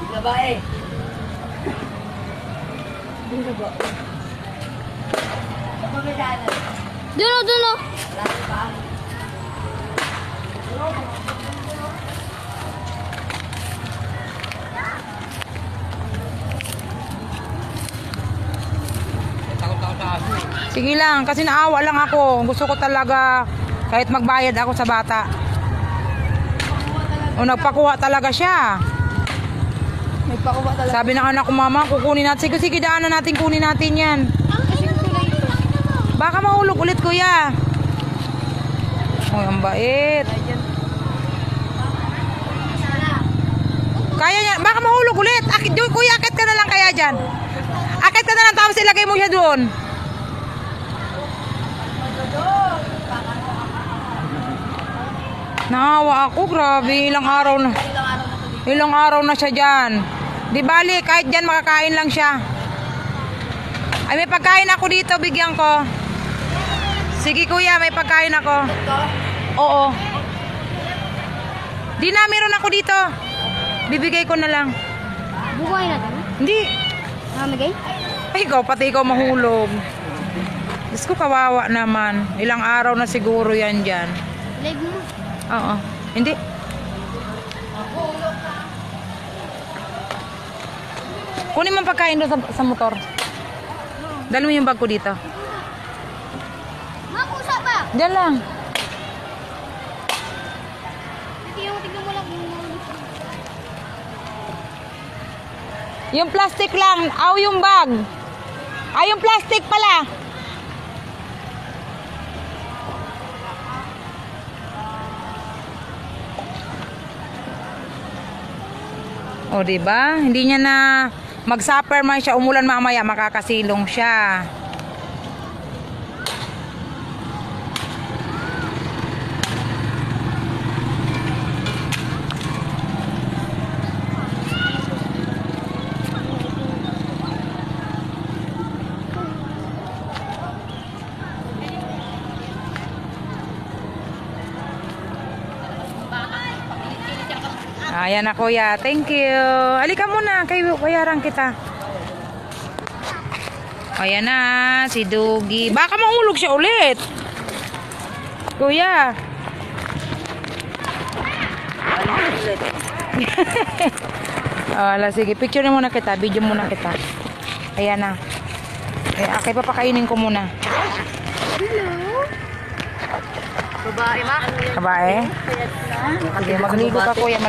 Babae. Dito ba? Duno. Sige lang, kasi naawa lang ako. Gusto ko talaga kahit magbayad ako sa bata. O nagpakuha talaga siya. Nagpakuha talaga. Sabi ng anak ko, mama, kukunin natin. Sige, daanan natin, kunin natin yan. Baka mahulog ulit, kuya. Uy, ang bait. Kaya yan. Baka mahulog ulit. Kuya, akit ka na lang kaya dyan. Akit ka na lang, tapos ilagay mo siya doon. Naawa ako, grabe. Ilang araw na siya dyan. Di bali, kahit dyan makakain lang siya. Ay, may pagkain ako dito, bigyan ko. Sige kuya, may pagkain ako. Oo. Di na, meron ako dito. Bibigay ko na lang. Bukuhay na ito? Hindi. Mamagay? Ay, pati ikaw mahulog. Diyos ko, kawawa naman. Ilang araw na siguro yan dyan. Live mo. Oo. Hindi. Kunin mo ang pagkain doon sa motor. Dali mo yung bag ko dito. Makusa ba? Diyan lang. Tignan mo lang. Yung plastic lang. Aw, yung bag. Ay, yung plastic pala. O, diba? Hindi niya na mag-supper man siya. Umulan mamaya, makakasilong siya. Ayan na kuya, thank you. Halika muna, bayaran kita. Ayan na, si Dugi. Baka mahulog siya ulit. Kuya. Wala, sige, picture na muna kita, video muna kita. Ayan na. Okay, papakainin ko muna. Hello? Babae, ma? Babae? Sige, magligo ka kuya.